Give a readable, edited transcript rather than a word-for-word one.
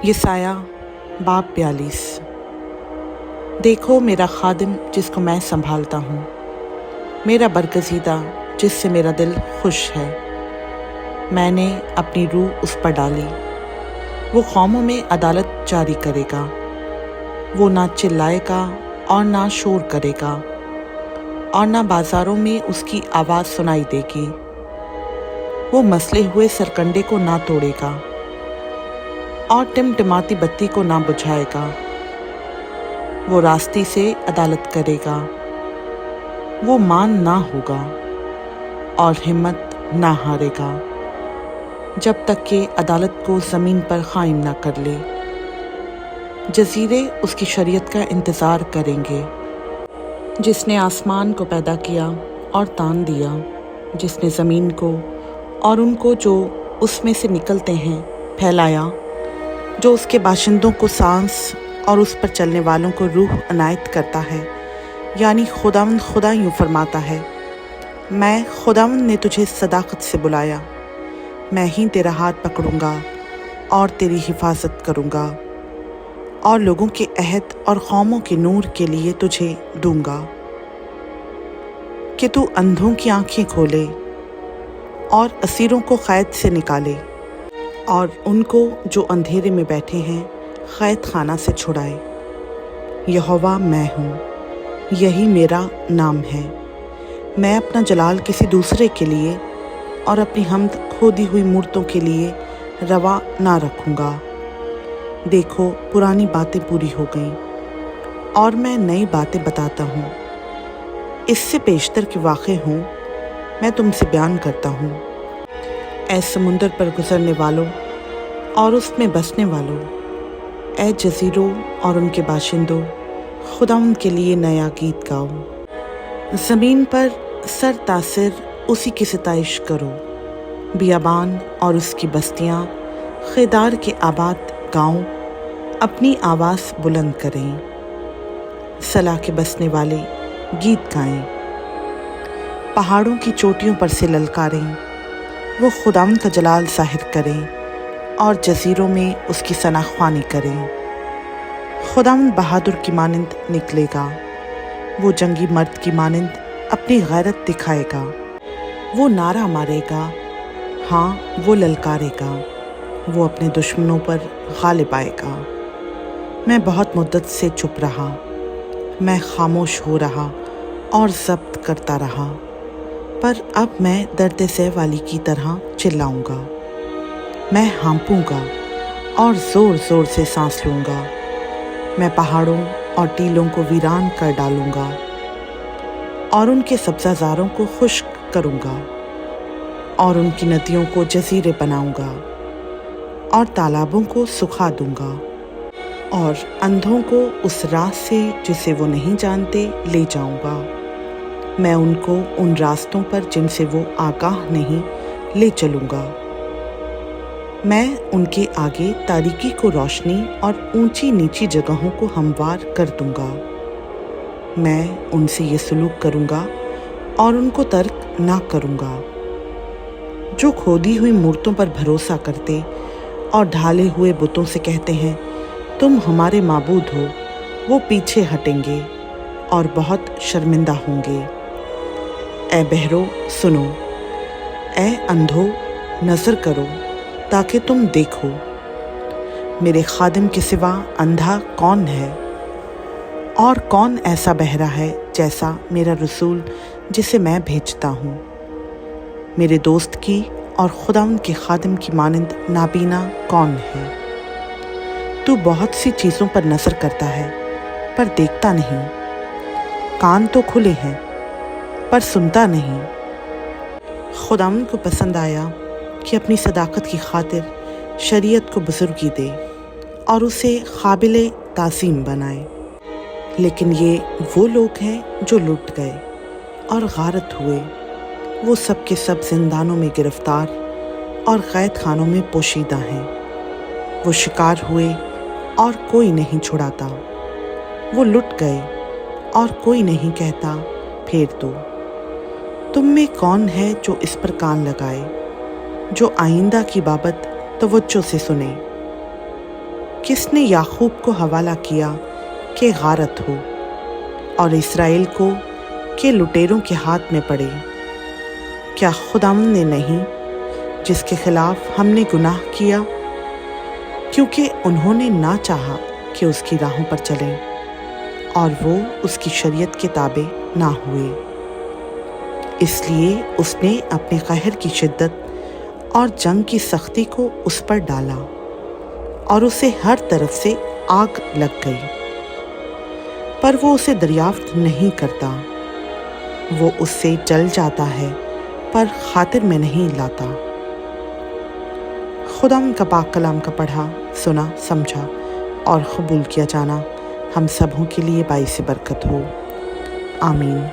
यसाया बाब 42। देखो मेरा खादिम जिसको मैं संभालता हूँ, मेरा बरगज़ीदा जिससे मेरा दिल खुश है। मैंने अपनी रूह उस पर डाली, वो कौमों में अदालत जारी करेगा। वो ना चिल्लाएगा और ना शोर करेगा, और ना बाज़ारों में उसकी आवाज़ सुनाई देगी। वो मसले हुए सरकंडे को ना तोड़ेगा और टिमटिमाती बत्ती को ना बुझाएगा। वो रास्ते से अदालत करेगा, वो मान ना होगा और हिम्मत ना हारेगा, जब तक कि अदालत को ज़मीन पर कायम ना कर ले। जजीरे उसकी शरीयत का इंतज़ार करेंगे। जिसने आसमान को पैदा किया और तान दिया, जिसने ज़मीन को और उनको जो उसमें से निकलते हैं फैलाया, जो उसके बाशिंदों को सांस और उस पर चलने वालों को रूह अनायत करता है। यानी खुदावंद खुदा यूँ फरमाता है, मैं खुदावंद ने तुझे सदाकत से बुलाया, मैं ही तेरा हाथ पकड़ूंगा और तेरी हिफाजत करूंगा, और लोगों के अहद और कौमों के नूर के लिए तुझे दूंगा, कि तू अंधों की आंखें खोले और असीरों को कैद से निकाले, और उनको जो अंधेरे में बैठे हैं कैद खाना से छुड़ाए। यहोवा मैं हूँ, यही मेरा नाम है। मैं अपना जलाल किसी दूसरे के लिए और अपनी हम्द खोदी हुई मूर्तों के लिए रवा ना रखूँगा। देखो पुरानी बातें पूरी हो गईं और मैं नई बातें बताता हूँ। इससे पेशतर के वाक़े हों, मैं तुमसे बयान करता हूँ। ऐ समुंदर पर गुजरने वालों और उसमें बसने वालों, ऐ जजीरों और उनके बाशिंदों, खुदावंद के लिए नया गीत गाओ। ज़मीन पर सर तासिर उसी की सिताइश करो। बियाबान और उसकी बस्तियाँ, खेदार के आबाद गाँव अपनी आवाज़ बुलंद करें। सला के बसने वाले गीत गाएं। पहाड़ों की चोटियों पर से ललकारें, वो खुदावंद का जलाल ज़ाहिर करें और जजीरों में उसकी सनाख्वानी करें। खुदावंद बहादुर की मानंद निकलेगा, वो जंगी मर्द की मानंद अपनी गैरत दिखाएगा। वो नारा मारेगा, हाँ वो ललकारेगा, वो अपने दुश्मनों पर गालिब आएगा। मैं बहुत मुद्दत से चुप रहा, मैं खामोश हो रहा और ज़ब्त करता रहा, पर अब मैं दर्द सह वाली की तरह चिल्लाऊंगा। मैं हाँपूंगा और ज़ोर ज़ोर से सांस लूँगा। मैं पहाड़ों और टीलों को वीरान कर डालूँगा और उनके सब्ज़ाज़ारों को खुश्क करूँगा, और उनकी नदियों को जजीरे बनाऊँगा और तालाबों को सुखा दूँगा, और अंधों को उस राह से जिसे वो नहीं जानते ले जाऊँगा। मैं उनको उन रास्तों पर जिनसे वो आगाह नहीं ले चलूँगा। मैं उनके आगे तारीकी को रोशनी और ऊंची नीची जगहों को हमवार कर दूँगा। मैं उनसे ये सलूक करूँगा और उनको तर्क ना करूँगा। जो खोदी हुई मूर्तों पर भरोसा करते और ढाले हुए बुतों से कहते हैं, तुम हमारे माबूद हो, वो पीछे हटेंगे और बहुत शर्मिंदा होंगे। ऐ बहरो सुनो, ऐ अंधो नज़र करो ताकि तुम देखो। मेरे खादिम के सिवा अंधा कौन है, और कौन ऐसा बहरा है जैसा मेरा रसूल जिसे मैं भेजता हूँ। मेरे दोस्त की और खुदावंद के खादिम की मानंद नाबीना कौन है। तू बहुत सी चीज़ों पर नज़र करता है पर देखता नहीं, कान तो खुले हैं पर सुनता नहीं। खुदावंद को पसंद आया कि अपनी सदाकत की खातिर शरीयत को बुजुर्गी दे और उसे काबिल ताज़ीम बनाए। लेकिन ये वो लोग हैं जो लुट गए और गारत हुए, वो सब के सब जिंदानों में गिरफ्तार और कैद खानों में पोशीदा हैं। वो शिकार हुए और कोई नहीं छुड़ाता, वो लुट गए और कोई नहीं कहता फेर दो। तुम में कौन है जो इस पर कान लगाए, जो आइंदा की बाबत तवज्जो से सुने। किस ने याकूब को हवाला किया कि गारत हो और इसराइल को कि लुटेरों के हाथ में पड़े। क्या खुदावंद ने नहीं, जिसके खिलाफ हमने गुनाह किया, क्योंकि उन्होंने ना चाहा कि उसकी राहों पर चलें और वो उसकी शरीयत के ताबे ना हुए। इसलिए उसने अपने कहर की शिद्दत और जंग की सख्ती को उस पर डाला और उसे हर तरफ से आग लग गई, पर वो उसे दरियाफ्त नहीं करता। वो उससे जल जाता है पर खातिर में नहीं लाता। खुदा का पाक कलाम का पढ़ा, सुना, समझा और कबूल किया जाना हम सबों के लिए बाइस बरकत हो। आमीन।